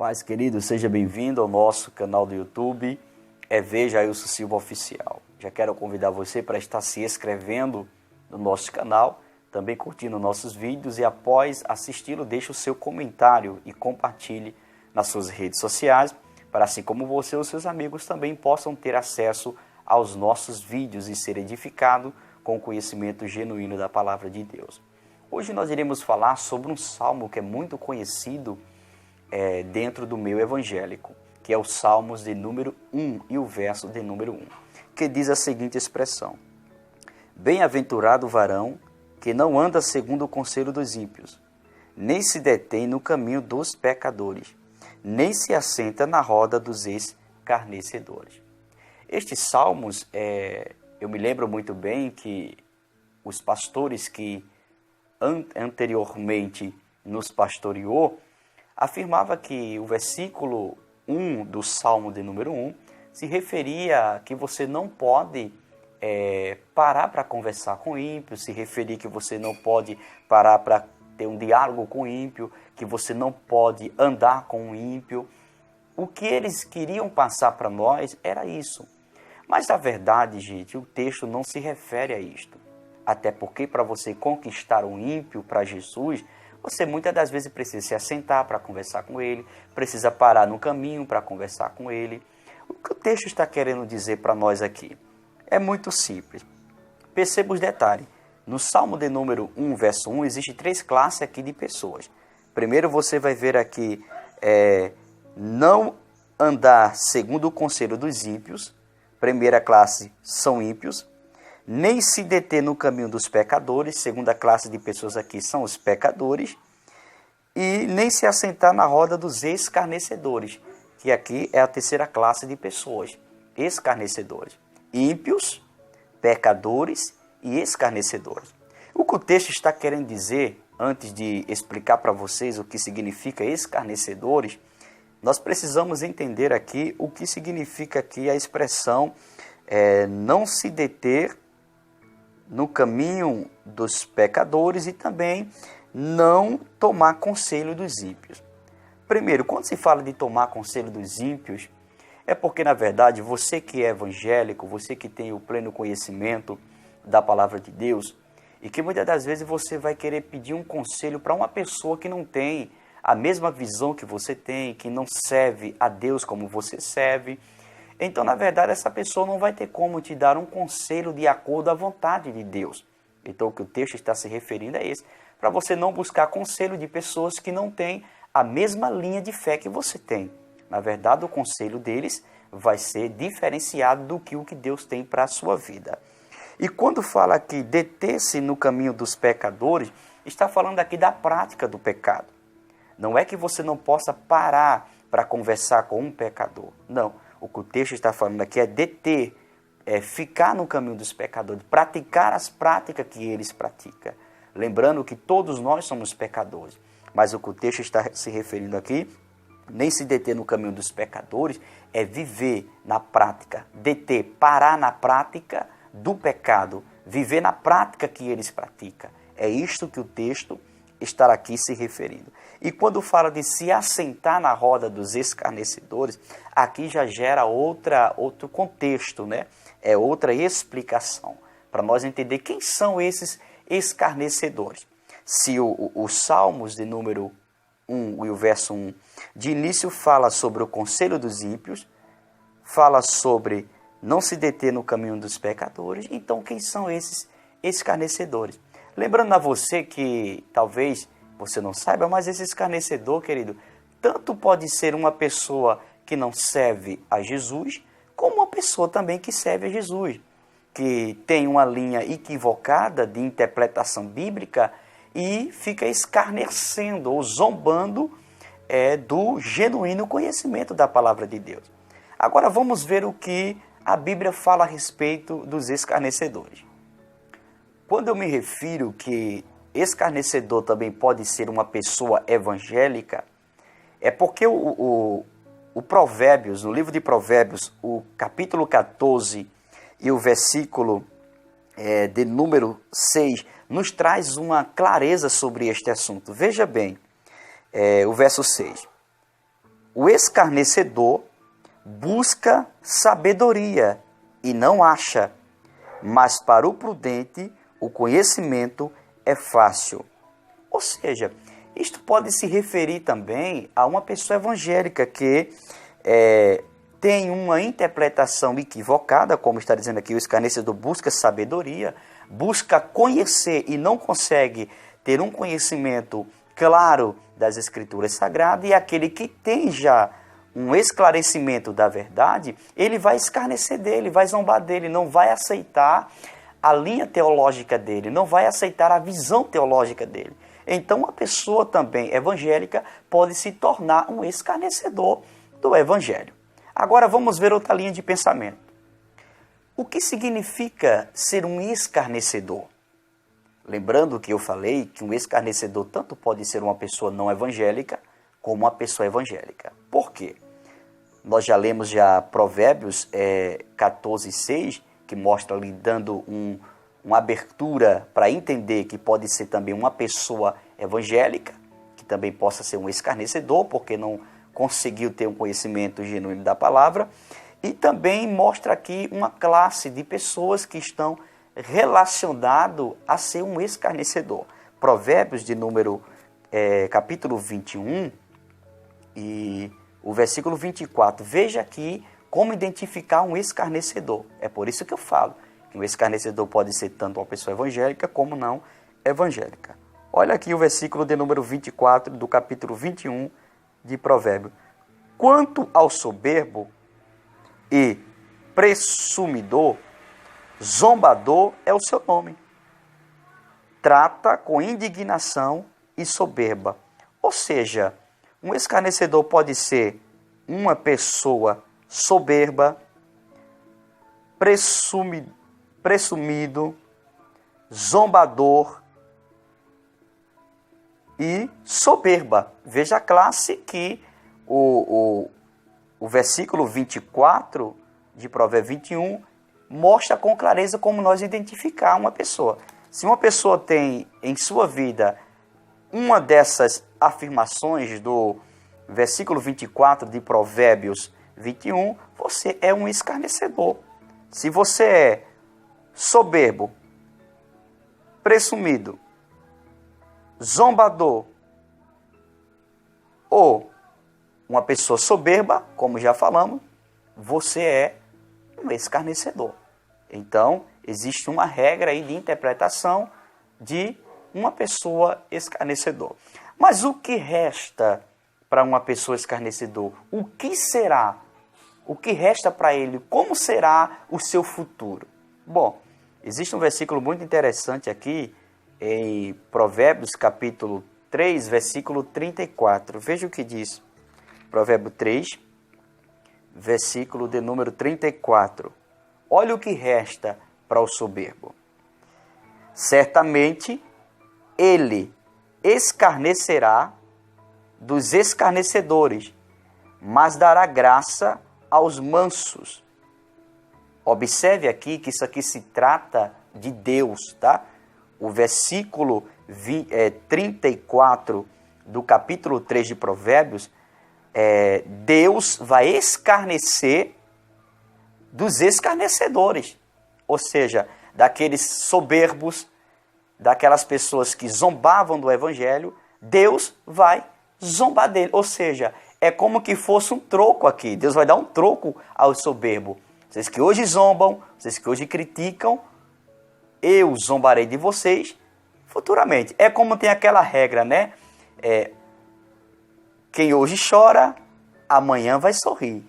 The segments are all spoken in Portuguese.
Paz, querido, seja bem-vindo ao nosso canal do YouTube, EV Jailson Silva Oficial. Já quero convidar você para estar se inscrevendo no nosso canal, também curtindo nossos vídeos e após assisti-lo, deixe o seu comentário e compartilhe nas suas redes sociais, para assim como você e os seus amigos também possam ter acesso aos nossos vídeos e ser edificado com o conhecimento genuíno da Palavra de Deus. Hoje nós iremos falar sobre um salmo que é muito conhecido dentro do meio evangélico, que é o Salmos de número 1 e o verso de número 1, que diz a seguinte expressão: Bem-aventurado o varão que não anda segundo o conselho dos ímpios, nem se detém no caminho dos pecadores, nem se assenta na roda dos escarnecedores. Estes salmos, eu me lembro muito bem que os pastores que anteriormente nos pastoreou, afirmava que o versículo 1 do Salmo de número 1 se referia a que você não pode parar para conversar com o ímpio, se referia que você não pode parar para ter um diálogo com o ímpio, que você não pode andar com o ímpio. O que eles queriam passar para nós era isso. Mas, na verdade, gente, o texto não se refere a isto. Até porque, para você conquistar um ímpio para Jesus, você muitas das vezes precisa se assentar para conversar com ele, precisa parar no caminho para conversar com ele. O que o texto está querendo dizer para nós aqui? É muito simples. Perceba os detalhes. No Salmo de número 1, verso 1, existe 3 classes aqui de pessoas. Primeiro você vai ver aqui, não andar segundo o conselho dos ímpios. Primeira classe são ímpios. Nem se deter no caminho dos pecadores, segunda classe de pessoas aqui são os pecadores, e nem se assentar na roda dos escarnecedores, que aqui é a terceira classe de pessoas, escarnecedores, ímpios, pecadores e escarnecedores. O que o texto está querendo dizer, antes de explicar para vocês o que significa escarnecedores, nós precisamos entender aqui o que significa aqui a expressão não se deter no caminho dos pecadores e também não tomar conselho dos ímpios. Primeiro, quando se fala de tomar conselho dos ímpios, é porque, na verdade, você que é evangélico, você que tem o pleno conhecimento da palavra de Deus, e que muitas das vezes você vai querer pedir um conselho para uma pessoa que não tem a mesma visão que você tem, que não serve a Deus como você serve. Então, na verdade, essa pessoa não vai ter como te dar um conselho de acordo à vontade de Deus. Então, o que o texto está se referindo é esse, para você não buscar conselho de pessoas que não têm a mesma linha de fé que você tem. Na verdade, o conselho deles vai ser diferenciado do que o que Deus tem para a sua vida. E quando fala aqui, deter-se no caminho dos pecadores, está falando aqui da prática do pecado. Não é que você não possa parar para conversar com um pecador. Não. O que o texto está falando aqui é deter, ficar no caminho dos pecadores, praticar as práticas que eles praticam. Lembrando que todos nós somos pecadores. Mas o que o texto está se referindo aqui, nem se deter no caminho dos pecadores, é viver na prática, deter, parar na prática do pecado, viver na prática que eles praticam. É isto que o texto está aqui se referindo. E quando fala de se assentar na roda dos escarnecedores, aqui já gera outro contexto, né? É outra explicação, para nós entender quem são esses escarnecedores. Se os Salmos de número 1 e o verso 1, de início fala sobre o conselho dos ímpios, fala sobre não se deter no caminho dos pecadores, então quem são esses escarnecedores? Lembrando a você que talvez você não saiba, mas esse escarnecedor, querido, tanto pode ser uma pessoa que não serve a Jesus, como uma pessoa também que serve a Jesus, que tem uma linha equivocada de interpretação bíblica e fica escarnecendo ou zombando do genuíno conhecimento da palavra de Deus. Agora vamos ver o que a Bíblia fala a respeito dos escarnecedores. Quando eu me refiro que escarnecedor também pode ser uma pessoa evangélica, é porque o Provérbios, no livro de Provérbios, o capítulo 14 e o versículo de número 6, nos traz uma clareza sobre este assunto. Veja bem, o verso 6. O escarnecedor busca sabedoria e não acha, mas para o prudente o conhecimento é fácil. Ou seja, isto pode se referir também a uma pessoa evangélica que tem uma interpretação equivocada, como está dizendo aqui, o escarnecedor busca sabedoria, busca conhecer e não consegue ter um conhecimento claro das Escrituras Sagradas, e aquele que tem já um esclarecimento da verdade, ele vai escarnecer dele, vai zombar dele, não vai aceitar a linha teológica dele, não vai aceitar a visão teológica dele. Então, uma pessoa também evangélica pode se tornar um escarnecedor do Evangelho. Agora, vamos ver outra linha de pensamento. O que significa ser um escarnecedor? Lembrando que eu falei que um escarnecedor tanto pode ser uma pessoa não evangélica como uma pessoa evangélica. Por quê? Nós já lemos Provérbios 14:6, que mostra ali dando uma abertura para entender que pode ser também uma pessoa evangélica, que também possa ser um escarnecedor, porque não conseguiu ter um conhecimento genuíno da palavra. E também mostra aqui uma classe de pessoas que estão relacionado a ser um escarnecedor. Provérbios de número capítulo 21 e o versículo 24. Veja aqui como identificar um escarnecedor. É por isso que eu falo que um escarnecedor pode ser tanto uma pessoa evangélica como não evangélica. Olha aqui o versículo de número 24 do capítulo 21 de Provérbios. Quanto ao soberbo e presumidor, zombador é o seu nome. Trata com indignação e soberba. Ou seja, um escarnecedor pode ser uma pessoa soberba, presumido, zombador e soberba. Veja a classe que o versículo 24 de Provérbios 21 mostra com clareza como nós identificar uma pessoa. Se uma pessoa tem em sua vida uma dessas afirmações do versículo 24 de Provérbios 21, você é um escarnecedor. Se você é soberbo, presumido, zombador ou uma pessoa soberba, como já falamos, você é um escarnecedor. Então, existe uma regra aí de interpretação de uma pessoa escarnecedor. Mas o que resta para uma pessoa escarnecedor? O que será? O que resta para ele? Como será o seu futuro? Bom, existe um versículo muito interessante aqui em Provérbios capítulo 3, versículo 34. Veja o que diz. Provérbio 3, versículo de número 34. Olha o que resta para o soberbo. Certamente ele escarnecerá dos escarnecedores, mas dará graça aos mansos. Observe aqui que isso aqui se trata de Deus, tá? O versículo 34 do capítulo 3 de Provérbios, Deus vai escarnecer dos escarnecedores, ou seja, daqueles soberbos, daquelas pessoas que zombavam do Evangelho, Deus vai zombar dele, ou seja, é como que fosse um troco aqui, Deus vai dar um troco ao soberbo. Vocês que hoje zombam, vocês que hoje criticam, eu zombarei de vocês futuramente. É como tem aquela regra, né? Quem hoje chora, amanhã vai sorrir.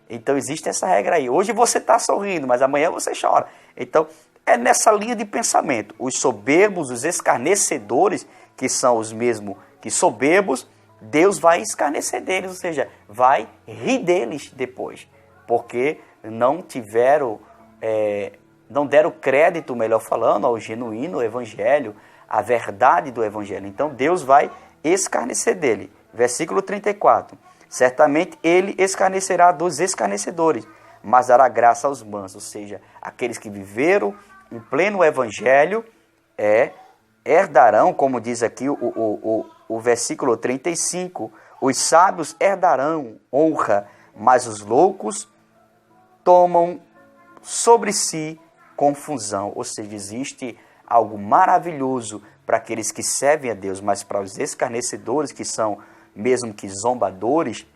Então existe essa regra aí. Hoje você está sorrindo, mas amanhã você chora. Então é nessa linha de pensamento. Os soberbos, os escarnecedores, que são os mesmos que soberbos, Deus vai escarnecer deles, ou seja, vai rir deles depois. Porque não deram crédito, melhor falando, ao genuíno evangelho, à verdade do evangelho. Então Deus vai escarnecer dele. Versículo 34. Certamente ele escarnecerá dos escarnecedores, mas dará graça aos mansos, ou seja, aqueles que viveram em pleno evangelho herdarão, como diz aqui o versículo 35, Os sábios herdarão honra, mas os loucos tomam sobre si confusão. Ou seja, existe algo maravilhoso para aqueles que servem a Deus, mas para os escarnecedores, que são mesmo que zombadores,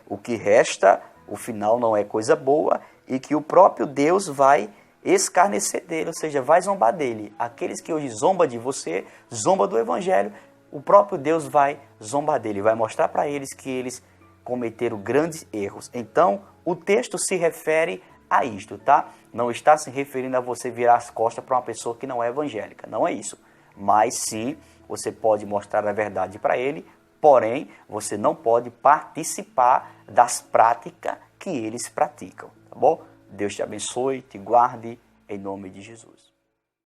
o que resta, o final não é coisa boa, e que o próprio Deus vai escarnecer dele, ou seja, vai zombar dele. Aqueles que hoje zombam de você, zombam do Evangelho, o próprio Deus vai zombar dele, vai mostrar para eles que eles cometeram grandes erros. Então, o texto se refere a isto, tá? Não está se referindo a você virar as costas para uma pessoa que não é evangélica, não é isso. Mas sim, você pode mostrar a verdade para ele, porém, você não pode participar das práticas que eles praticam, tá bom? Deus te abençoe, te guarde, em nome de Jesus.